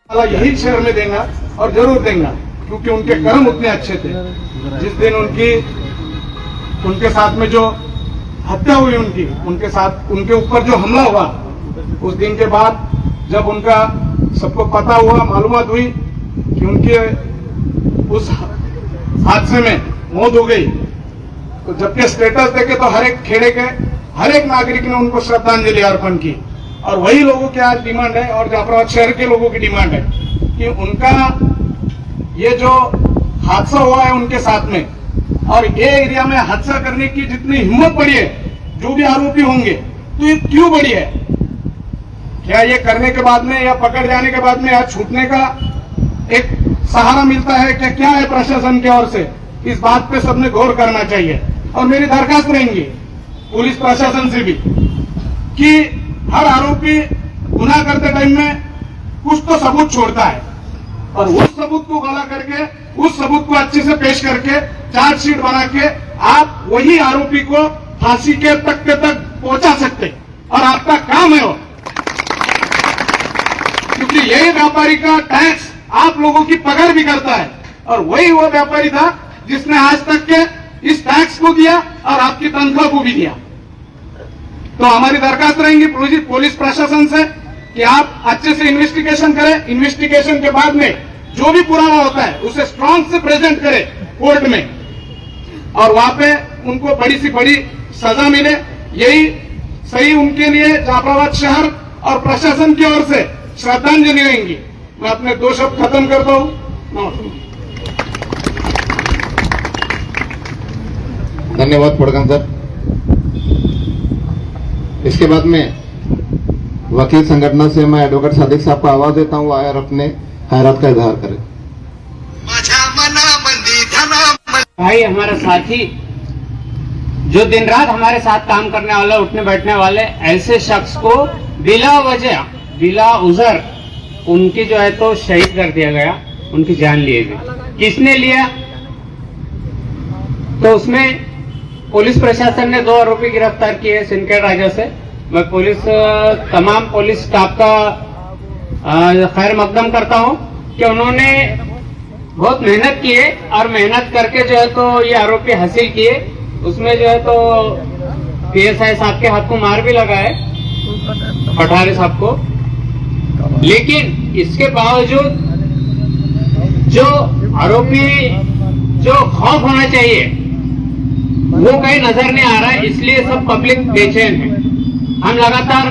अल्लाह यही शहर में देगा और जरूर देगा, क्योंकि उनके कर्म उतने अच्छे थे। जिस दिन उनके साथ में जो हत्या हुई उनके ऊपर जो हमला हुआ, उस दिन के बाद जब उनका सबको पता हुआ, मालूमात हुई कि उनके उस हादसे में मौत हो गई, तो जबकि स्टेटस देखे तो हर एक खेड़े के हर एक नागरिक ने उनको श्रद्धांजलि अर्पण की। और वही लोगों की आज डिमांड है और जाफराबाद शहर के लोगों की डिमांड है कि उनका ये जो हादसा हुआ है उनके साथ में, और ये एरिया में हादसा करने की जितनी हिम्मत बढ़ी है, जो भी आरोपी होंगे, तो ये क्यों बढ़ी है? क्या ये करने के बाद में या पकड़ जाने के बाद में या छूटने का एक सहारा मिलता है क्या है प्रशासन की ओर से? इस बात पे सबने गौर करना चाहिए। और मेरी दरखास्त रहेंगी पुलिस प्रशासन से भी कि हर आरोपी गुनाह करते टाइम में कुछ तो सबूत छोड़ता है, और उस सबूत को गला करके, उस सबूत को अच्छे से पेश करके चार्जशीट बना के आप वही आरोपी को फांसी के तख्ते तक पहुंचा सकते, और आपका काम है वो। क्योंकि यही व्यापारी का टैक्स आप लोगों की पकड़ भी करता है, और वही वो व्यापारी था जिसने आज तक के इस टैक्स को दिया और आपकी तनख्वाह को भी दिया। तो हमारी दरखास्त रहेंगी पुलिस प्रशासन से कि आप अच्छे से इन्वेस्टिगेशन करें। इन्वेस्टिगेशन के बाद में जो भी पुराना होता है उसे स्ट्रांग से प्रेजेंट करें कोर्ट में, और वहां पे उनको बड़ी से बड़ी सजा मिले। यही सही उनके लिए जाफराबाद शहर और प्रशासन की ओर से श्रद्धांजलि रहेंगी। मैं अपने 2 शब्द खत्म करता हूं। धन्यवाद फड़कन सर। इसके बाद में वकील संगठन से मैं एडवोकेट सादिक साहब को आवाज देता हूं, आए और अपने हैरत का इजहार करें। भाई हमारा साथी जो दिन रात हमारे साथ काम करने वाला, उठने बैठने वाले ऐसे शख्स को बिला वजह, बिला उजर उनकी जो है तो शहीद कर दिया गया, उनकी जान लिए गई। किसने लिया? तो उसमें पुलिस प्रशासन ने 2 आरोपी गिरफ्तार किए सिंदखेड़ राजा से। मैं तमाम पुलिस स्टाफ का खैर मकदम करता हूं कि उन्होंने बहुत मेहनत की है, और मेहनत करके जो है तो ये आरोपी हासिल किए। उसमें जो है तो पीएसआई साहब के हाथ को मार भी लगा है, पठारे साहब को। लेकिन इसके बावजूद जो आरोपी, जो खौफ होना चाहिए वो कहीं नजर नहीं आ रहा है, इसलिए सब पब्लिक बेचैन है। हम लगातार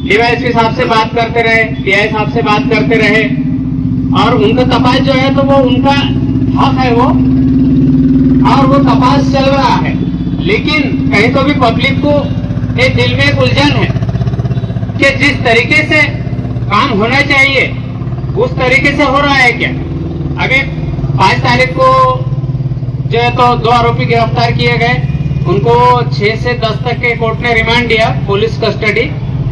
डीवाईएसपी साहब से बात करते रहे, पीआई साहब से बात करते रहे, और उनका तपास जो है तो वो उनका हक है वो, और वो तपास चल रहा है। लेकिन कहीं तो भी पब्लिक को एक दिल में एक उलझन है कि जिस तरीके से काम होना चाहिए उस तरीके से हो रहा है क्या? अभी 5 तारीख को जो है तो 2 आरोपी गिरफ्तार किए गए, उनको 6 से 10 तक के कोर्ट ने रिमांड दिया, पुलिस कस्टडी,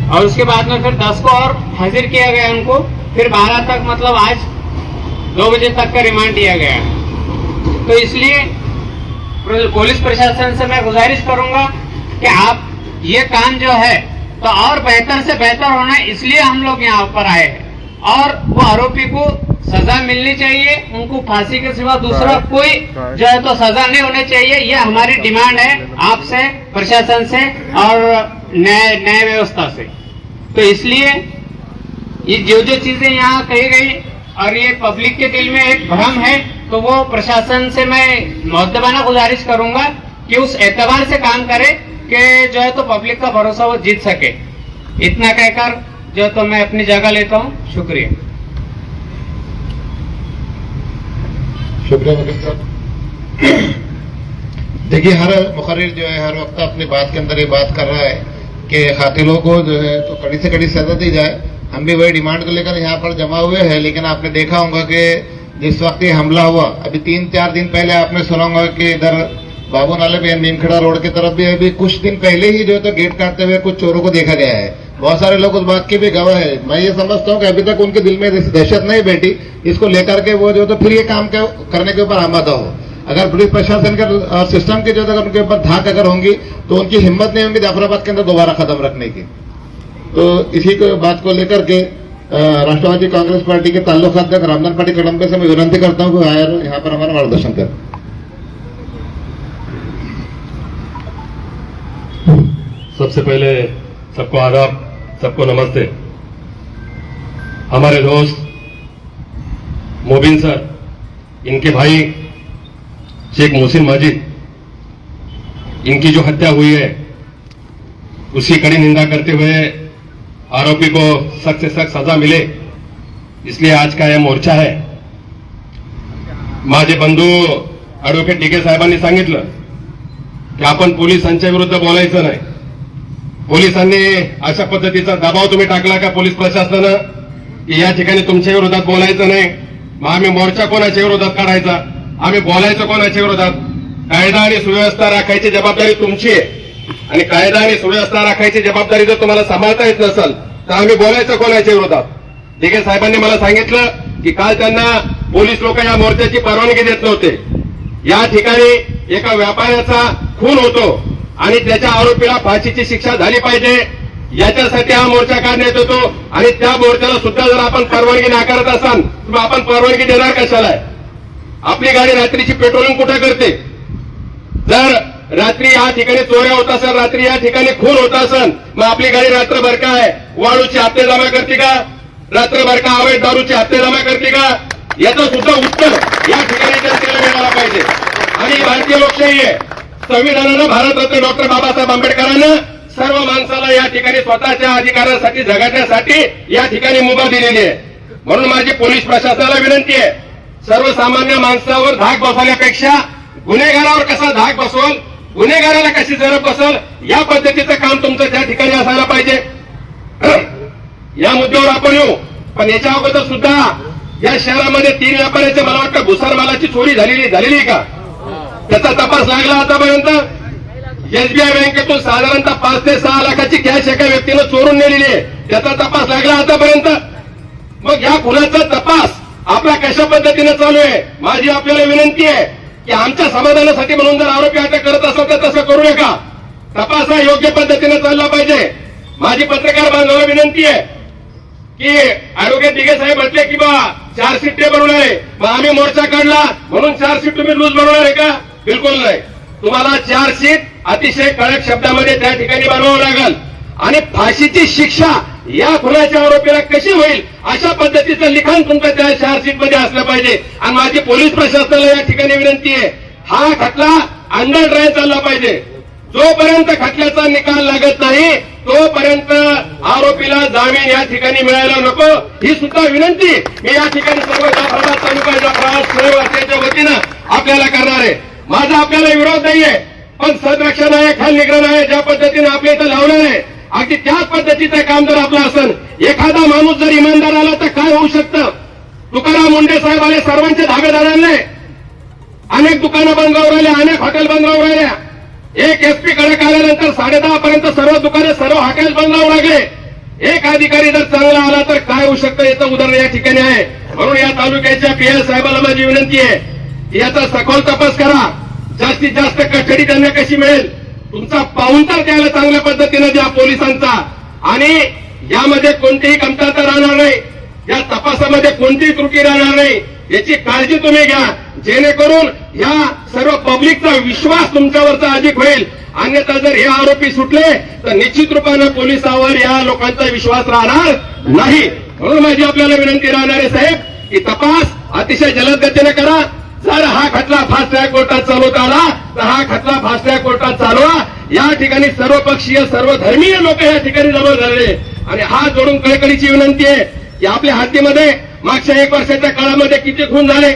और उसके बाद में फिर 10 को और हाजिर किया गया उनको, फिर 12 तक, मतलब आज 2 बजे तक का रिमांड दिया गया। तो इसलिए पुलिस प्रशासन से मैं गुजारिश करूंगा कि आप ये काम जो है तो और बेहतर से बेहतर होना है, इसलिए हम लोग यहाँ पर आए हैं, और वो आरोपी को सजा मिलनी चाहिए, उनको फांसी के सिवा दूसरा कोई जो है तो सजा नहीं होनी चाहिए। ये हमारी डिमांड है आपसे, प्रशासन से और न्याय व्यवस्था से। तो इसलिए ये जो चीजें यहाँ कही गई और ये पब्लिक के दिल में एक भ्रम है, तो वो प्रशासन से मैं मुअद्दबाना गुजारिश करूंगा कि उस एतबार से काम करे कि जो है तो पब्लिक का भरोसा वो जीत सके। इतना कहकर जो तो मैं अपनी जगह लेता हूँ। शुक्रिया। शुक्रिया वकील साहब। देखिए, हर मुकर्रिर जो है हर वक्त अपनी बात के अंदर ये बात कर रहा है कि कातिलों को जो है तो कड़ी से कड़ी सजा दी जाए। हम भी वही डिमांड को लेकर यहाँ पर जमा हुए हैं। लेकिन आपने देखा होगा कि जिस वक्त ये हमला हुआ, अभी 3-4 दिन पहले आपने सुना होगा कि इधर बाबू नाले पे नीमखड़ा रोड की तरफ भी अभी कुछ दिन पहले ही जो है तो गेट काटते हुए कुछ चोरों को देखा गया है। बहुत सारे लोग उस बात के भी गवाह है। मैं ये समझता हूँ कि अभी तक उनके दिल में दहशत नहीं बैठी, इसको लेकर के वो जो तो फिर ये काम करने के ऊपर आमादा हो। अगर पुलिस प्रशासन के और सिस्टम के जो अगर उनके ऊपर धाक अगर होंगी तो उनकी हिम्मत नहीं होगी जाफराबाद के अंदर दोबारा कदम रखने की। तो इसी को बात को लेकर के राष्ट्रवादी कांग्रेस पार्टी के ताल्लुक अध्यक्ष रामदान पाटिल कड़म्बे से मैं विनती करता हूँ कि आए यहाँ पर हमारा मार्गदर्शन करें। सबसे पहले सबको आदाब, सबको नमस्ते। हमारे दोस्त मोबिन सर, इनके भाई शेख मोहसिन माजिद, इनकी जो हत्या हुई है उसकी कड़ी निंदा करते हुए आरोपी को सख्त से सख्त सजा मिले, इसलिए आज का यह मोर्चा है। माझे बंधू ॲडव्होकेट डीके साहेबांनी सांगितलं की आपण पोलिसांच्या विरुद्ध बोलायचं नाही। पोलिसांनी अशा पद्धतीचा दबाव तुम्ही टाकला का पोलीस प्रशासनानं की या ठिकाणी तुमच्या विरोधात बोलायचं नाही, मग आम्ही मोर्चा कोणाच्या विरोधात काढायचा, आम्ही बोलायचं कोणाच्या विरोधात? कायदा आणि सुव्यवस्था राखायची जबाबदारी तुमची आहे आणि कायदा आणि सुव्यवस्था राखायची जबाबदारी जर तुम्हाला सांभाळता येत नसेल तर आम्ही बोलायचं कोणाच्या विरोधात? डीके साहेबांनी मला सांगितलं की काल त्यांना पोलीस लोक या मोर्चाची परवानगी देत नव्हते। या ठिकाणी एका व्यापाऱ्याचा खून होतो आणि त्याच्या आरोपीला फाशीची शिक्षा झाली पाहिजे, याच्यासाठी हा मोर्चा काढण्यात येतो आणि त्या मोर्चाला सुद्धा जर आपण परवानगी नाकारत असाल तर आपण परवानगी देणार कशाला? आपली गाडी रात्रीची पेट्रोलिंग कुठे करते? जर रात्री या ठिकाणी चोऱ्या होत असेल, रात्री या ठिकाणी खून होत असेल, मग आपली गाडी रात्रभर काय वाळूचे हप्ते जमा करते का? रात्रभर का अवैध दारूचे हप्ते जमा करते का? याचं सुद्धा उत्तर या ठिकाणी जनतेला मिळालं पाहिजे। आणि भारतीय लोकशाही आहे, संविधानानं भारतरत्न डॉक्टर बाबासाहेब आंबेडकरांना सर्व माणसाला या ठिकाणी स्वतःच्या अधिकारांसाठी जगण्यासाठी या ठिकाणी मुभा दिलेली आहे। म्हणून माझी पोलीस प्रशासनाला विनंती आहे, सर्वसामान्य माणसावर धाक बसवण्यापेक्षा गुन्हेगारावर कसा धाक बसवल, गुन्हेगाराला कशी जरब बसल, या पद्धतीचं काम तुमचं त्या ठिकाणी असायला पाहिजे। या मुद्द्यावर आपण येऊ, पण याच्या अगोदर सुद्धा या शहरामध्ये 3 व्यापाऱ्याचे मला वाटतं भुसार मालाची चोरी झालेली का? त्याचा तपास लागला आतापर्यंत? एसबीआय बँकेतून साधारणतः 5 ते 6 लाखाची कॅश एका व्यक्तीनं चोरून नेलेली आहे, त्याचा तपास लागला आतापर्यंत? मग या खुनाचा तपास आपला कशा पद्धतीने चालू आहे? माझी आपल्याला विनंती आहे की आमच्या समाधानासाठी म्हणून जर आरोपी अटक करत असेल तर तसं करू नका, तपास हा योग्य पद्धतीने चालला पाहिजे। माझी पत्रकार बांधवांना विनंती आहे की ॲडव्होकेट डीके साहेब म्हटले की बा चार्जशीट ते बनवणार आहे, मग आम्ही मोर्चा काढला म्हणून चार्जशीट तुम्ही लूज बनवणार आहे का? बिलकुल नाही। तुम्हाला चार्जशीट अतिशय कडक शब्दामध्ये त्या ठिकाणी बनवावं लागेल आणि फाशीची शिक्षा या खुनाच्या आरोपीला कशी होईल अशा पद्धतीचं लिखाण तुमचं त्या चार्जशीटमध्ये असलं पाहिजे। आणि माझी पोलीस प्रशासनाला या ठिकाणी विनंती आहे, हा खटला अंडर ड्राय चालला पाहिजे। जोपर्यंत खटल्याचा निकाल लागत नाही तोपर्यंत आरोपीला जामीन या ठिकाणी मिळायला नको, ही सुद्धा विनंती मी या ठिकाणी सर्व जाफराबाद तालुका जाफराबाद शहरवासियांच्या वतीनं आपल्याला करणार आहे। माझा आपल्याला विरोध नाहीये, पण सदरक्षण आहे, खाल निग्रहण आहे, ज्या पद्धतीने आपल्या इथं लावणार आहे अगदी त्याच पद्धतीचं काम जर आपलं असेल, एखादा माणूस जर इमानदार आला तर काय होऊ शकतं? तुकाराम मुंडे साहेब आले, सर्वांचे धाबे धरले, अनेक दुकानं बंद राहू राहिले, अनेक हॉटेल बंद राहू राहिल्या। एक एसपी कडक आल्यानंतर 10:30 पर्यंत सर्व दुकाने सर्व हॉटेल बंद राहू लागले। एक अधिकारी जर चांगला आला तर काय होऊ शकतं याचं उदाहरण या ठिकाणी आहे। म्हणून या तालुक्याच्या पीएस साहेबाला माझी विनंती आहे की याचा सखोल तपास करा, जास्तीत जास्त कस्टडी त्यांना कशी मिळेल तुमचा पाहुणचार द्यायला चांगल्या पद्धतीने द्या पोलिसांचा, आणि यामध्ये कोणतीही कमतरता राहणार नाही, या तपासामध्ये कोणतीही त्रुटी राहणार नाही याची काळजी तुम्ही घ्या, जेणेकरून या सर्व पब्लिकचा विश्वास तुमच्यावरचा अधिक होईल। अन्यथा जर हे आरोपी सुटले तर निश्चित रूपाने पोलिसांवर या लोकांचा विश्वास राहणार नाही। म्हणून माझी आपल्याला विनंती राहणार आहे साहेब की तपास अतिशय जलद गतीने करा। जर हा खटला फास्ट ट्रॅक कोर्टात चालवता आला तर हा खटला फास्ट ट्रॅक कोर्टात चालवा। या ठिकाणी सर्वपक्षीय सर्व धर्मीय लोक या ठिकाणी जमा झाले आणि हात जोडून कळकळीची विनंती आहे की आपल्या हद्दीमध्ये मागच्या 1 वर्षाच्या काळामध्ये किती खून झाले,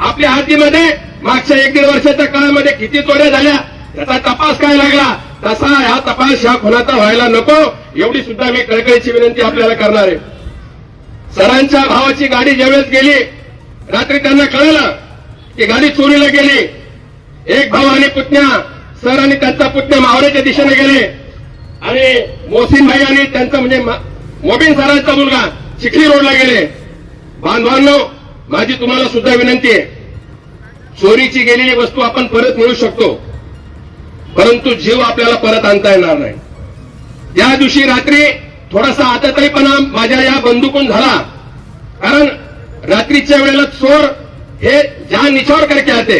आपल्या हद्दीमध्ये मागच्या 1-1.5 वर्षाच्या काळामध्ये किती चोऱ्या झाल्या, त्याचा तपास काय लागला, तसा हा तपास ह्या खुनाचा व्हायला नको, एवढी सुद्धा मी कळकळीची विनंती आपल्याला करणार आहे। सरांच्या भावाची गाडी ज्यावेळेस गेली, रात्री त्यांना कळलं की गाडी चोरीला गेली। एक भाऊ आणि पुतण्या, सर आणि त्यांचा पुतण्या मावळ्याच्या दिशेने गेले आणि मोहसिन भाई आणि त्यांचा म्हणजे मोबिन सरांचा मुलगा चिखली रोडला गेले। बांधवांनो, माझी तुम्हाला सुद्धा विनंती आहे, चोरीची गेलेली वस्तू आपण परत मिळू शकतो, परंतु जीव आपल्याला परत आणता येणार नाही। त्या दिवशी रात्री थोडासा आताताईपणा माझ्या या बंदुकून झाला, कारण रात्रीच्या वेळेला चोर हे जान निछावर करके आते,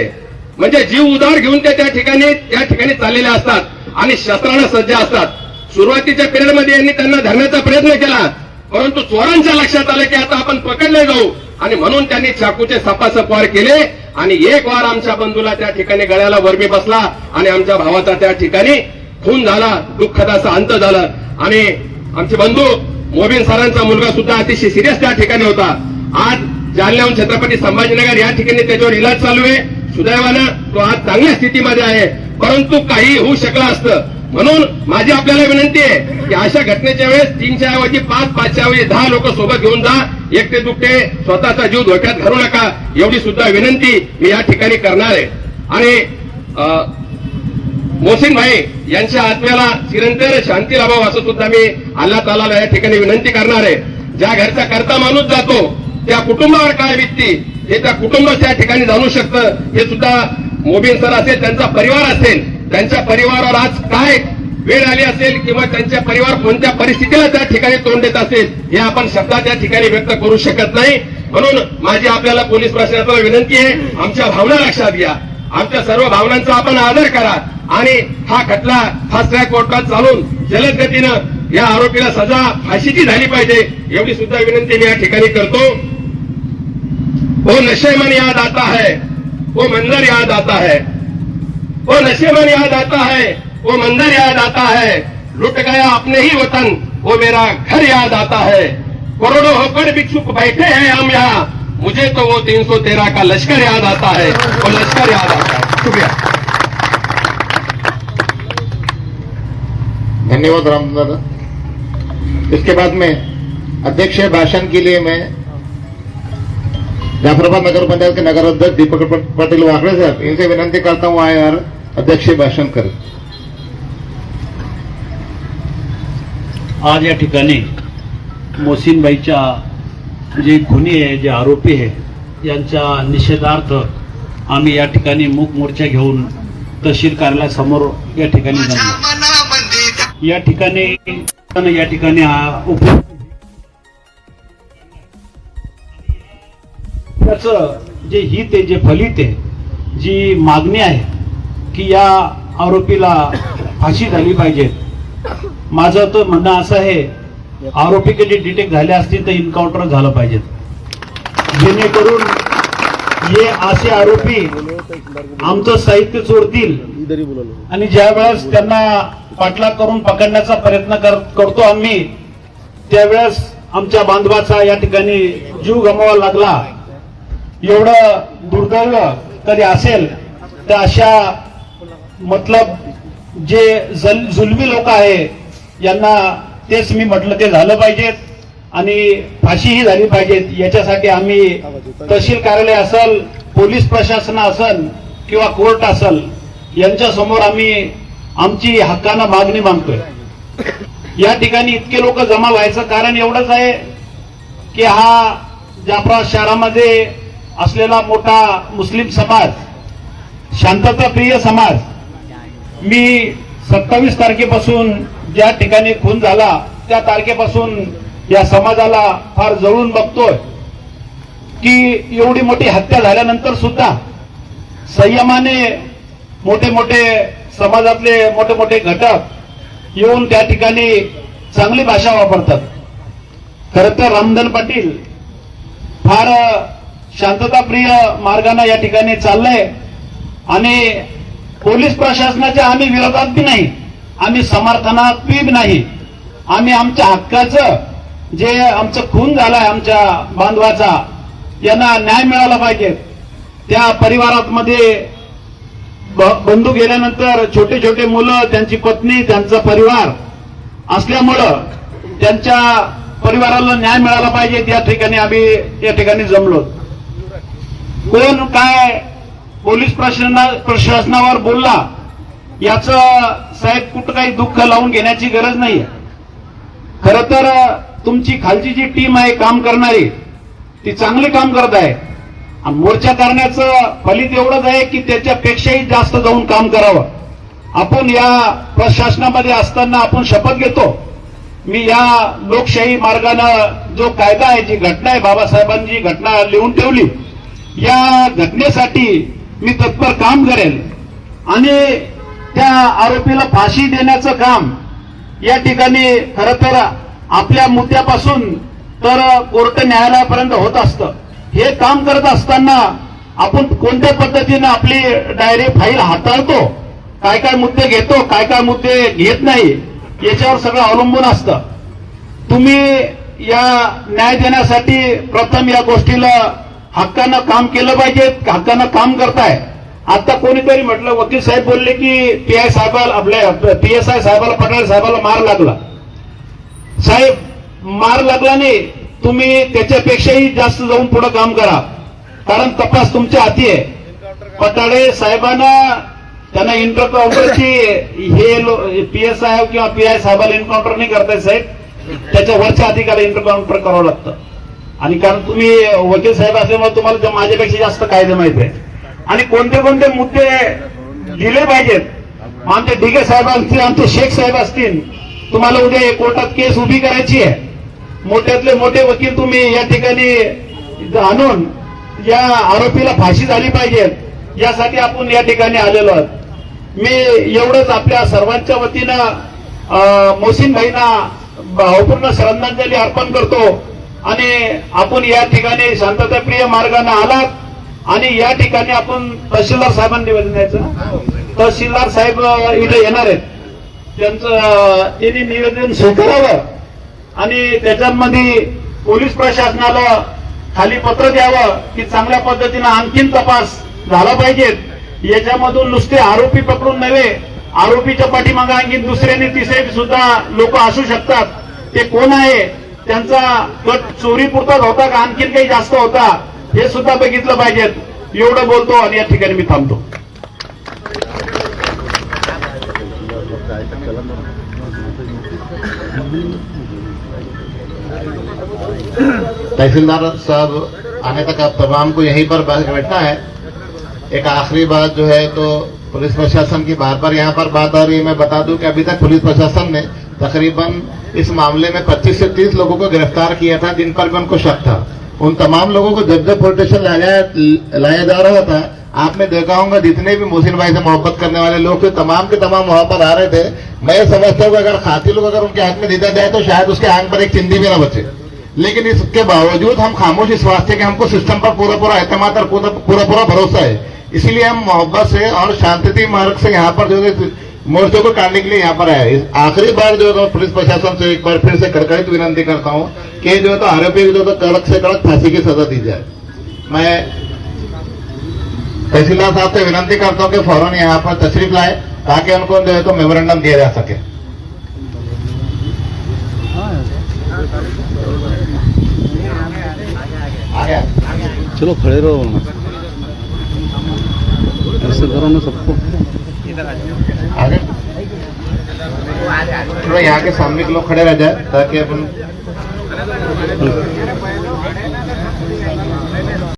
म्हणजे जीव उधार घेऊन ते त्या ठिकाणी चाललेले असतात आणि शस्त्रांना सज्ज असतात. सुरुवातीच्या पिरियडमध्ये यांनी त्यांना धरण्याचा प्रयत्न केला, परंतु चोरांच्या लक्षात आलं की आता आपण पकडले जाऊ, आणि म्हणून त्यांनी चाकूचे सपासप वार केले आणि एक वार आमच्या बंधूला त्या ठिकाणी गळ्याला वरमी बसला आणि आमच्या भावाचा त्या ठिकाणी खून झाला, दुःखद असा अंत झाला. आणि आमचे बंधू मोबिन सरांचा मुलगा सुद्धा अतिशय सिरियस त्या ठिकाणी होता. आज जालन्याहून छत्रपती संभाजीनगर या ठिकाणी त्याच्यावर इलाज चालू आहे. सुदैवानं तो आज चांगल्या स्थितीमध्ये आहे, परंतु काही होऊ शकलं असतं. म्हणून माझी आपल्याला विनंती आहे की अशा घटनेच्या वेळेस 3च्या ऐवजी 5च्या ऐवजी 10 लोक सोबत घेऊन जा. एकटे दुकटे स्वतःचा जीव धोक्यात घालू नका, एवढी सुद्धा विनंती मी या ठिकाणी करणार आहे. आणि मोहसिन भाई यांच्या आत्म्याला चिरंतन शांती लाभावं असं सुद्धा मी अल्लाह ताआला या ठिकाणी विनंती करणार आहे. ज्या घरचा करता माणूस जातो त्या कुटुंबावर काय बीतते हे त्या कुटुंब त्या ठिकाणी जाणू शकतं. हे सुद्धा मोबिन सर असेल, त्यांचा परिवार असेल, त्यांच्या परिवारावर आज काय वेळ आली असेल किंवा त्यांच्या परिवार कोणत्या परिस्थितीला त्या ठिकाणी तोंड देत असेल हे आपण शब्दात त्या ठिकाणी व्यक्त करू शकत नाही. म्हणून माझी आपल्याला पोलीस प्रशासनाला विनंती आहे, आमच्या भावना लक्षात घ्या, आमच्या सर्व भावनांचा आपण आदर करा आणि हा खटला फास्ट ट्रॅक कोर्टात चालून जलद गतीनं या आरोपीला सजा फाशीची झाली पाहिजे, एवढी सुद्धा विनंती मी या ठिकाणी करतो. वो नशे मन याद आता है, वो मंजर याद आता है, वो नशे मन याद आता है, वो मंजर याद आता है, लुट गया अपने ही वतन, वो मेरा घर याद आता है, करोड़ों होकर भी चुप बैठे हैं हम यहाँ, मुझे तो वो 313 का लश्कर याद आता है, वो लश्कर याद आता है. शुक्रिया. धन्यवाद राम दादा. इसके बाद में अध्यक्ष भाषण के लिए मैं जाफराबाद नगर पंचायत के नगर अध्यक्ष दीपक पाटिल वाकड़े साहब, इनसे विनंती करता हूं आए और अध्यक्ष भाषण करें. आज या ठिकाणी मोहसिनबाईच्या जे खुनी आहे, जे आरोपी आहे, यांच्या निषेधार्थ आम्ही या ठिकाणी मूक मोर्चा घेऊन तहसील कार्यालयासमोर या ठिकाणी जमलो. या ठिकाणी हा त्याचं जे हित आहे, जे फलित आहे, जी मागणी आहे की या आरोपीला फाशी झाली पाहिजे. माझं तर म्हणणं असं आहे, आरोपी कधी डिटेक्ट झाले असतील तर इन्काउंटर झालं पाहिजे, जेणेकरून हे असे आरोपी आमचं साहित्य चोरतील आणि ज्या वेळेस त्यांना पाठलाग करून पकडण्याचा प्रयत्न करतो आम्ही, त्यावेळेस आमच्या बांधवाचा या ठिकाणी जीव गमवावा लागला. एवढं दुर्दैव कधी असेल तर अशा मतलब जे जुलमी लोक आहे यांना तेच मी म्हटलं ते झालं पाहिजेत आणि फाशीही झाली पाहिजेत. याच्यासाठी आम्ही तहसील कार्यालय असेल, पोलीस प्रशासन असेल किंवा कोर्ट असेल, यांच्या समोर आम्ही आमची हक्कानं मागणी मागतोय. या ठिकाणी इतके लोक जमा व्हायचं कारण एवढंच आहे की हा जाफराबाद शहरामध्ये असलेला मोठा मुस्लिम समाज, शांतताप्रिय समाज, मी 27 तारखेपासून ज्या ठिकाणी खून झाला त्या तारखेपासून या समाजाला फार जवळून बघतोय की एवढी मोठी हत्या झाल्यानंतर सुद्धा संयमाने मोठे मोठे समाजातले मोठे मोठे घटक येऊन त्या ठिकाणी चांगली भाषा वापरतात. खरं तर रामधन पाटील फार शांतताप्रिय मार्गाने या ठिकाणी चाललंय आणि पोलीस प्रशासनाच्या आम्ही विरोधात बी नाही, आम्ही समर्थनात बी नाही. आम्ही आमच्या हक्काचं जे आमचं खून झालाय आमच्या बांधवाचा, यांना न्याय मिळाला पाहिजे. त्या परिवारामध्ये बंधू गेल्यानंतर छोटे छोटे मुलं, त्यांची पत्नी, त्यांचा परिवार असल्यामुळं त्यांच्या परिवाराला न्याय मिळाला पाहिजे. त्या ठिकाणी आम्ही या ठिकाणी जमलो. कोण काय पोलीस प्रशासनावर बोलला याचं साहेब कुठं काही दुःख लावून घेण्याची गरज नाही. खरं तर तुमची खालची जी टीम आहे काम करणारी, ती चांगली काम करत आहे. आणि मोर्चा करण्याचं फलित एवढंच आहे की त्याच्यापेक्षाही जास्त जाऊन काम करावं. आपण या प्रशासनामध्ये असताना आपण शपथ घेतो मी या लोकशाही मार्गानं जो कायदा आहे, जी घटना आहे, बाबासाहेबांनी जी घटना लिहून ठेवली, या घटनेसाठी मी तत्पर काम करेल आणि त्या आरोपीला फाशी देण्याचं काम या ठिकाणी खरं तर आपल्या मुद्द्यापासून तर कोर्ट न्यायालयापर्यंत होत असतं. हे काम करत असताना आपण कोणत्या पद्धतीनं आपली डायरी फाईल हाताळतो, काय काय मुद्दे घेतो, काय काय मुद्दे घेत नाही, याच्यावर सगळं अवलंबून असतं. तुम्ही या न्याय देण्यासाठी प्रथम या गोष्टीला हक्कानं काम केलं पाहिजे, हक्कानं काम करताय. आता कोणीतरी म्हटलं, वकील साहेब बोलले की पीआय साहेबाला, आपल्या PSI साहेबाला, पठाळे साहेबाला मार लागला. साहेब मार लागला नाही, तुम्ही त्याच्यापेक्षाही जास्त जाऊन पुढे काम करा, कारण तपास तुमच्या हाती आहे. पठाळे साहेबांना त्यांना एन्काउंटरची हे PSI किंवा PI साहेबाला एन्काउंटर नाही करताय साहेब, त्याच्या वरच्या अधिकाऱ्याला एन्काउंटर करावं लागतं. आणि कारण तुम्ही वकील साहेब असल्यामुळे तुम्हाला माझ्यापेक्षा जास्त कायदे माहिती आहे आणि कोणते कोणते मुद्दे दिले पाहिजेत. आमचे ढिगे साहेब असतील, आमचे शेख साहेब असतील, तुम्हाला उद्या कोर्टात केस उभी करायची आहे. मोठ्यातले मोठे वकील तुम्ही या ठिकाणी आणून या आरोपीला फाशी झाली पाहिजे, यासाठी आपण या ठिकाणी आलेलो आहोत. मी एवढंच आपल्या सर्वांच्या वतीनं मोहसिन भाईंना भावपूर्ण श्रद्धांजली अर्पण करतो आणि आपण या ठिकाणी शांतताप्रिय मार्गाने आलात आणि या ठिकाणी आपण तहसीलदार साहेबांना निवेदन द्यायचं. तहसीलदार साहेब इथे येणार आहेत, त्यांनी निवेदन स्वीकारावं आणि त्याच्यामध्ये पोलीस प्रशासनाला खाली पत्र द्यावं की चांगल्या पद्धतीनं आणखीन तपास झाला पाहिजे. याच्यामधून नुसते आरोपी पकडून नव्हे, आरोपीच्या पाठीमागे आणखी दुसरे आणि तिसरे सुद्धा लोक असू शकतात. ते कोण आहे, त्यांचा गट चोरी पुरताच होता का आणखीन काही जास्त होता, हे सुद्धा बघितलं पाहिजेत. एवढं बोलतो आणि या ठिकाणी मी थांबतो. तहसीलदार साहब आने तक आप तमाम को यहीं पर बैठना है. एक आखिरी बात जो है, तो पुलिस प्रशासन की बार बार यहाँ पर बात आ रही है. मैं बता दूं कि अभी तक पुलिस प्रशासन ने तकरीबन इस मामले में 25 से 30 लोगों को गिरफ्तार किया था, जिन पर भी उनको शक था. उन तमाम लोगों को जब जब पुलिस स्टेशन लाया जा रहा था, आपने देखा होगा जितने भी मोहसिन भाई से मोहब्बत करने वाले लोग थे, तमाम के तमाम वहां पर आ रहे थे. मैं ये समझता हूँ अगर खाती लोग अगर उनके हाथ में दीदा जाए तो शायद उसके आंख पर एक चिंदी भी ना बचे. लेकिन इसके बावजूद हम खामोश इस वास्ते कि हमको सिस्टम पर पूरा पूरा एतमाद और पूरा भरोसा है, इसलिए हम मोहब्बत से और शांति मार्ग से यहाँ पर जो है मोर्चे को काटने के लिए यहाँ पर आए. आखिरी बार जो है पुलिस प्रशासन से एक बार फिर से कड़कड़ित विनंती करता हूँ कि जो है तो आरोपी को जो तो कड़क से कड़क फांसी की सजा दी जाए. मैं तहसीलदार साहब से विनंती करता हूँ कि फौरन यहाँ पर तशरीफ लाए ताकि उनको जो है तो मेमोरेंडम दिया जा सके. चलो खड़े रहो, ऐसे करो ना सबको. आगे थोड़ा यहाँ के सामने के लोग खड़े रह जाए ताकि अपन